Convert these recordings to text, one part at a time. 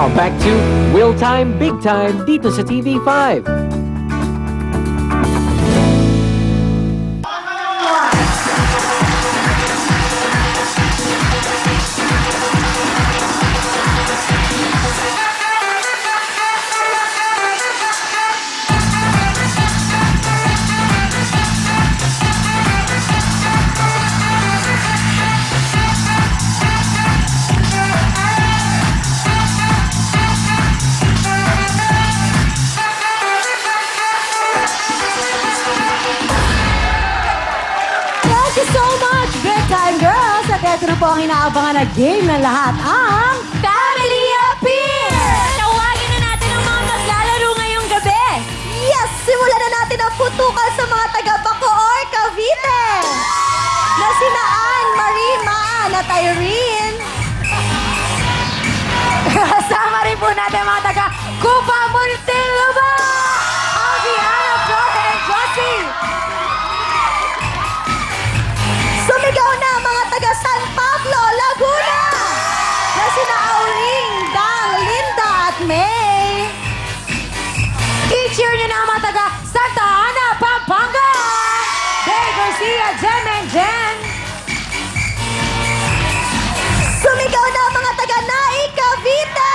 Now, back to Will Time, Big Time dito sa TV5. Thank you so much, Big Time Girls! At ito na po ang inaabangan na game ng lahat, ang Family Appeal! Tawagin na natin ang mga maglalaro ngayong gabi. Yes! Simulan na natin ang putukan sa mga taga-Bacoor, Cavite! Na sina Ann, Marie, Maan at Irene. Kasama rin po natin mga taga Cuba, Muntinlupa! Aviana, Flor, and Josie! Sumigaw na ang mga taga San Pablo, Laguna! Na sina Auring, Dang, Linda at May. I-cheer nyo na ang mga taga Santa Ana, Pampanga! Jay Garcia, Jen and Jen! Sumigaw na ang mga taga Nai, Cavite!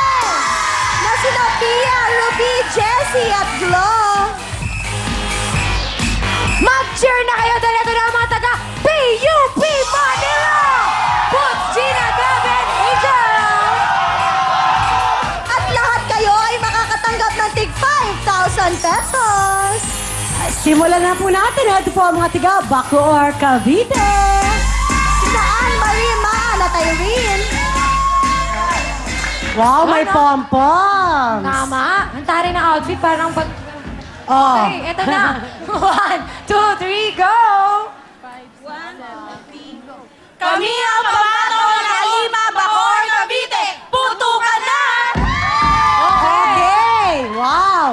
Na sina Pia, Ruby, Jessie at Glo. Mag-cheer na kayo dahil ito na ang mga taga PUP Manila! Put Gina, Gabi, and Angel! At lahat kayo ay makakatanggap ng tig 5,000 pesos. Simulan na po natin. Ito po ang mga tiga Bacoor, Cavite. Sina Ann, Marie, Maan at Irene. Wow, may Ano? pom-poms. Tama. Ang tari ng outfit parang pag... Oh. Okay, eto na. 1, 2, 3, go! Kami ang pamato ng Lima, Bacoor, Cavite! Putukan na! Okay. Wow.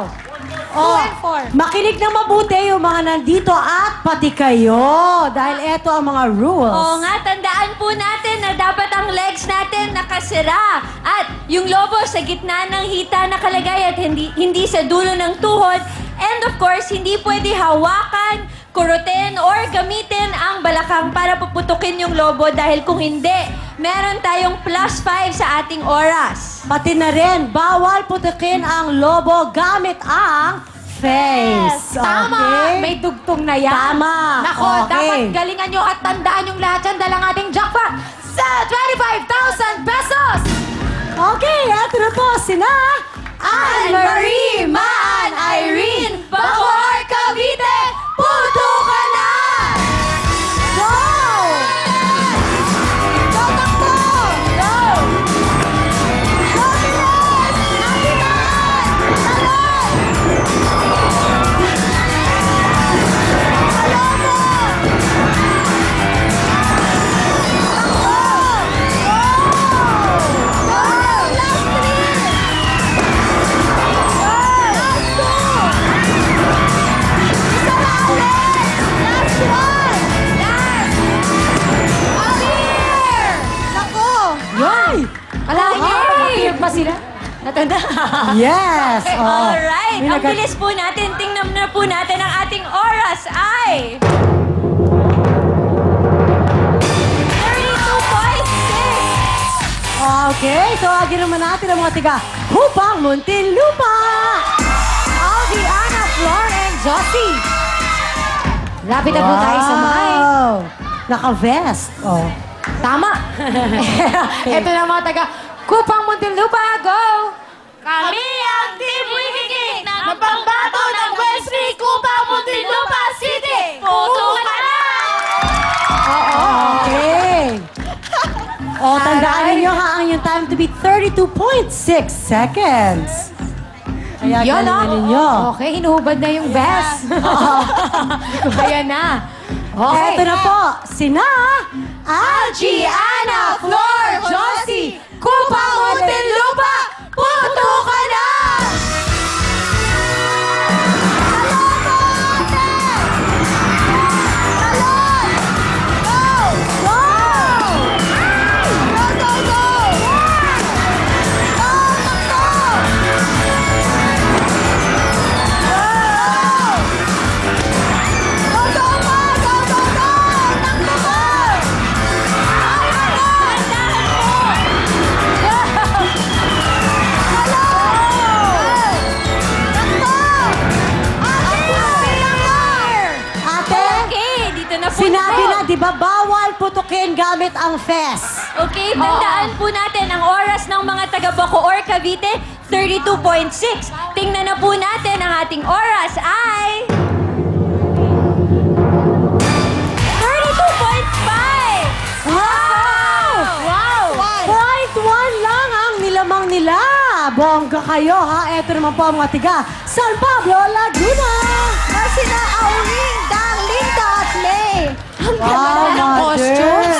Oh, and four. makinig na mabuti yung mga nandito at pati kayo. Dahil eto ang mga rules. Oo nga, tandaan po natin na dapat ang legs natin nakasira. At yung lobo sa gitna ng hita nakalagay at hindi sa dulo ng tuhod. And of course, hindi pwede hawakan, kurutin, or gamitin ang balakang para puputukin yung lobo dahil kung hindi, meron tayong +5 sa ating oras. Pati na rin, bawal putukin ang lobo gamit ang face. Tama! Okay? May dugtong na yan. Tama. Nako, Okay. dapat galingan nyo at tandaan yung lahat yan dahil ang ating jackpot sa 25,000 pesos! Okay, eto na po sina Anne-Marie, Maan, Irene, Bacoor, Cavite, putukan na! Go! Go, takbo! Go! Go, bilis! Natiman! Talon! Palomo! Takbo! Go! Last three! Last two! Isa na ulit! Last one! Last! Appear! Nako! Yay! Kalahin nyo, appear pa sila. Natanda? Yes! Okay, Oh. alright. May Ang nagat- bilis po natin. Tingnan na po natin ang ating oras ay... 32.6! Okay, tawagin naman natin ang mga tiga Hupang Muntinlupa! Aviana, Flor, and Josie. Lapit na po tayo sa mic. Naka-vest. Oh. Tama. Ito na mga taga Kupang Muntinlupa. Go! Kami ang Team Wikikik ng pambato ng Westry, Cuba, Muntinlupa City! Putukan na! Okay. Oh, tandaan ninyo ha, ang yung time to be 32.6 seconds. Kaya Yun, galingan ninyo. Okay, hinuhubad na yung best. Ayan na. Okay. Eto na po, sina Algiana, Flor, Josie, Kupang Muntinlupa, putukan na! Go! Go, go, go! Go, takbo! natin gamit ang FES. Okay, tandaan po natin ang oras ng mga taga Bacoor, Cavite, 32.6. Tingnan na po natin ang ating oras ay... 32.5! Wow! Wow! Point 1 lang ang nilamang nila. Bongga kayo, ha? Eto naman po ang mga tiga San Pablo, Laguna. Sina Auring, Dang, Linda at May. Wow, mother.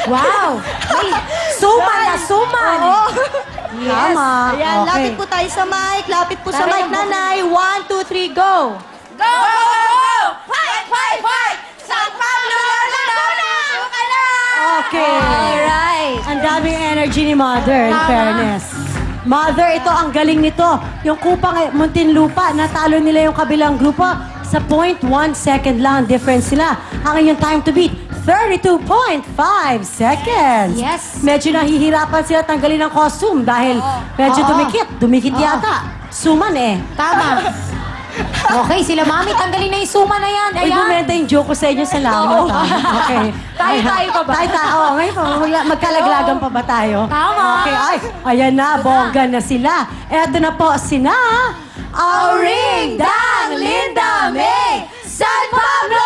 Wow! Ay, suman na suman! Tama. Ayan, Okay. lapit po tayo sa mic. Lapit po sa Tara, mic, yung nanay. 1, 2, 3, go! Go, go, go! Fight, fight, fight! San Pablo, Laguna! Okay. Alright. Ang daming energy ni Mother, in fairness. Mother, ito ang galing nito. Yung Kupang Muntinlupa, natalo nila yung kabilang grupo sa 0.1 second lang ang difference nila. Ang inyong time to beat, 32.5 seconds. Yes. Medyo nahihirapan sila tanggalin ang costume dahil medyo dumikit yata. Suman eh. Tama. Okay, sila mami, tanggalin na yung suman na yan. Uy, Ayan. bumenta yung joke ko sa inyo. Salamat. Okay. Tayo pa ba? Oo, ngayon pa. Magkalaglagan pa ba tayo? Tama. Okay, ay, ayan na, bongga na sila. Eto na po sina, Auring, Dang, Linda, May, San Pablo,